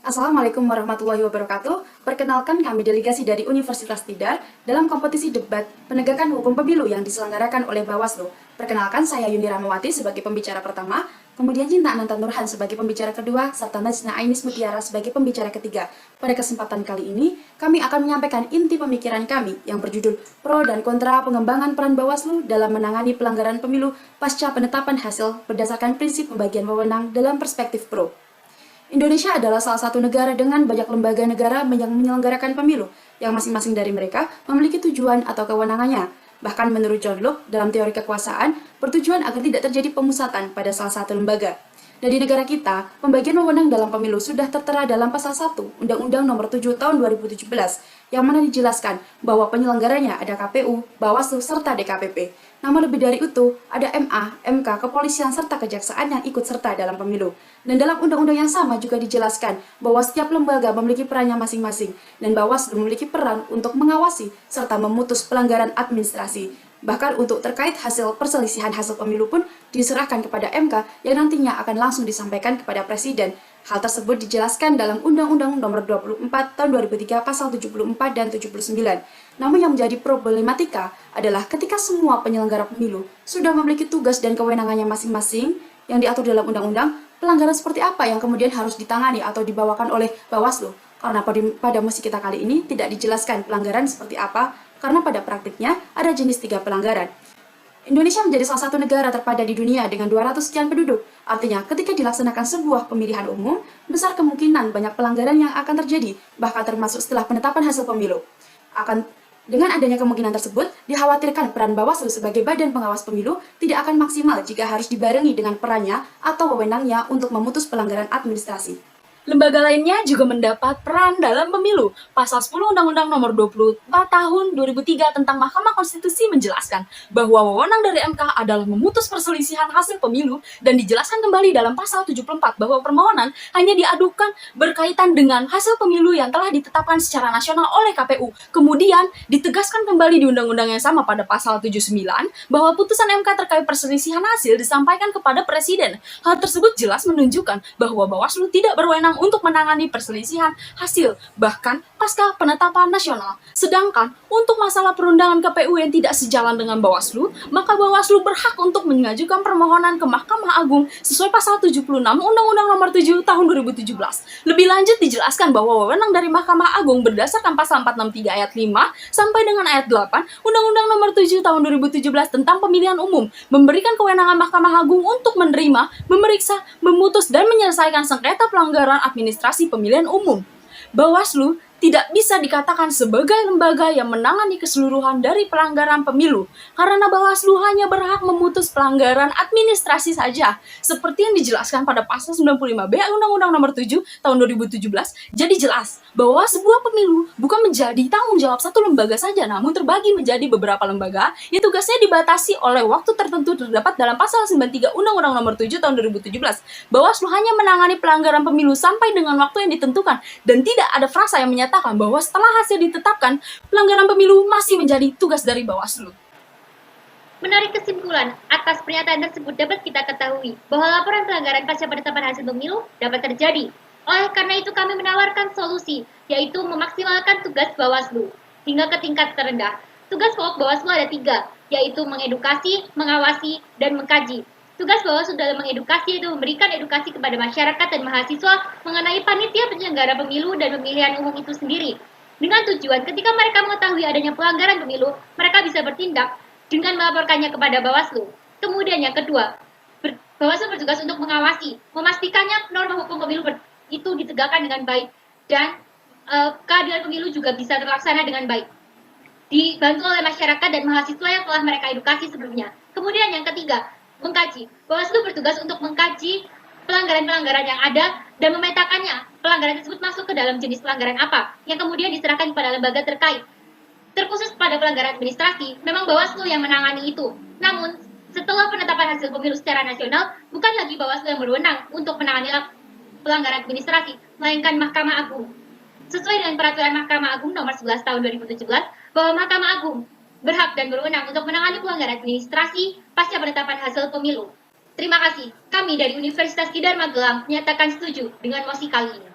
Assalamualaikum warahmatullahi wabarakatuh. Perkenalkan, kami delegasi dari Universitas Tidar dalam kompetisi debat penegakan hukum pemilu yang diselenggarakan oleh Bawaslu. Perkenalkan, saya Yundi Rahmawati sebagai pembicara pertama, kemudian Cinta Ananta Nurhan sebagai pembicara kedua, serta Najna Ainis Mutiara sebagai pembicara ketiga. Pada kesempatan kali ini, kami akan menyampaikan inti pemikiran kami yang berjudul Pro dan Kontra Pengembangan Peran Bawaslu dalam menangani pelanggaran pemilu pasca penetapan hasil berdasarkan prinsip pembagian wewenang dalam perspektif pro. Indonesia adalah salah satu negara dengan banyak lembaga negara yang menyelenggarakan pemilu, yang masing-masing dari mereka memiliki tujuan atau kewenangannya. Bahkan menurut John Locke, dalam teori kekuasaan, bertujuan agar tidak terjadi pemusatan pada salah satu lembaga. Dan di negara kita, pembagian wewenang dalam pemilu sudah tertera dalam pasal 1 Undang-Undang Nomor 7 Tahun 2017, yang mana dijelaskan bahwa penyelenggaranya ada KPU, Bawaslu, serta DKPP. Namun lebih dari itu, ada MA, MK, kepolisian, serta kejaksaan yang ikut serta dalam pemilu. Dan dalam undang-undang yang sama juga dijelaskan bahwa setiap lembaga memiliki perannya masing-masing, dan Bawaslu memiliki peran untuk mengawasi serta memutus pelanggaran administrasi. Bahkan untuk terkait hasil perselisihan hasil pemilu pun diserahkan kepada MK yang nantinya akan langsung disampaikan kepada Presiden. Hal tersebut dijelaskan dalam Undang-Undang Nomor 24 Tahun 2003 Pasal 74 dan 79. Namun yang menjadi problematika adalah ketika semua penyelenggara pemilu sudah memiliki tugas dan kewenangannya masing-masing yang diatur dalam undang-undang, pelanggaran seperti apa yang kemudian harus ditangani atau dibawakan oleh Bawaslu? Karena pada musim kita kali ini tidak dijelaskan pelanggaran seperti apa, karena pada praktiknya ada jenis 3 pelanggaran. Indonesia menjadi salah satu negara terpadat di dunia dengan 200 sekian penduduk. Artinya, ketika dilaksanakan sebuah pemilihan umum, besar kemungkinan banyak pelanggaran yang akan terjadi, bahkan termasuk setelah penetapan hasil pemilu. Dengan adanya kemungkinan tersebut, dikhawatirkan peran Bawaslu sebagai badan pengawas pemilu tidak akan maksimal jika harus dibarengi dengan perannya atau wewenangnya untuk memutus pelanggaran administrasi. Lembaga lainnya juga mendapat peran dalam pemilu. Pasal 10 Undang-Undang Nomor 24 Tahun 2003 tentang Mahkamah Konstitusi menjelaskan bahwa wewenang dari MK adalah memutus perselisihan hasil pemilu, dan dijelaskan kembali dalam Pasal 74 bahwa permohonan hanya diadukan berkaitan dengan hasil pemilu yang telah ditetapkan secara nasional oleh KPU. Kemudian ditegaskan kembali di undang-undang yang sama pada Pasal 79 bahwa putusan MK terkait perselisihan hasil disampaikan kepada Presiden. Hal tersebut jelas menunjukkan bahwa Bawaslu tidak berwenang untuk menangani perselisihan hasil, bahkan pasca penetapan nasional. Sedangkan untuk masalah perundangan KPU yang tidak sejalan dengan Bawaslu, maka Bawaslu berhak untuk mengajukan permohonan ke Mahkamah Agung sesuai pasal 76 Undang-Undang Nomor 7 Tahun 2017. Lebih lanjut dijelaskan bahwa wewenang dari Mahkamah Agung berdasarkan pasal 463 ayat 5 sampai dengan ayat 8 Undang-Undang Nomor 7 Tahun 2017 tentang pemilihan umum, memberikan kewenangan Mahkamah Agung untuk menerima, memeriksa, memutus, dan menyelesaikan sengketa pelanggaran administrasi pemilihan umum. Bawaslu tidak bisa dikatakan sebagai lembaga yang menangani keseluruhan dari pelanggaran pemilu, karena Bawaslu hanya berhak memutus pelanggaran administrasi saja, seperti yang dijelaskan pada pasal 95B Undang-Undang Nomor 7 Tahun 2017. Jadi jelas bahwa sebuah pemilu bukan menjadi tanggung jawab satu lembaga saja, namun terbagi menjadi beberapa lembaga yang tugasnya dibatasi oleh waktu tertentu terdapat dalam pasal 93 Undang-Undang Nomor 7 Tahun 2017. Bawaslu hanya menangani pelanggaran pemilu sampai dengan waktu yang ditentukan, dan tidak ada frasa yang menyatakan bahwa setelah hasil ditetapkan, pelanggaran pemilu masih menjadi tugas dari Bawaslu. Menarik kesimpulan, atas pernyataan tersebut dapat kita ketahui bahwa laporan pelanggaran pasca penetapan hasil pemilu dapat terjadi. Oleh karena itu kami menawarkan solusi, yaitu memaksimalkan tugas Bawaslu hingga ke tingkat terendah. Tugas pokok Bawaslu ada 3, yaitu mengedukasi, mengawasi, dan mengkaji. Tugas Bawaslu dalam mengedukasi itu memberikan edukasi kepada masyarakat dan mahasiswa mengenai panitia penyelenggara pemilu dan pemilihan umum itu sendiri. Dengan tujuan ketika mereka mengetahui adanya pelanggaran pemilu, mereka bisa bertindak dengan melaporkannya kepada Bawaslu. Kemudian yang kedua, Bawaslu bertugas untuk mengawasi, memastikannya norma hukum pemilu itu ditegakkan dengan baik, dan keadilan pemilu juga bisa terlaksana dengan baik, dibantu oleh masyarakat dan mahasiswa yang telah mereka edukasi sebelumnya. Kemudian yang ketiga, mengkaji. Bawaslu bertugas untuk mengkaji pelanggaran-pelanggaran yang ada dan memetakannya pelanggaran tersebut masuk ke dalam jenis pelanggaran apa yang kemudian diserahkan kepada lembaga terkait. Terkhusus pada pelanggaran administrasi, memang Bawaslu yang menangani itu. Namun, setelah penetapan hasil pemilu secara nasional, bukan lagi Bawaslu yang berwenang untuk menangani pelanggaran administrasi, melainkan Mahkamah Agung. Sesuai dengan peraturan Mahkamah Agung nomor 11 tahun 2017, bahwa Mahkamah Agung berhak dan berwenang untuk menangani pelanggaran administrasi pasca penetapan hasil pemilu. Terima kasih. Kami dari Universitas Tidar Magelang menyatakan setuju dengan mosi kali ini.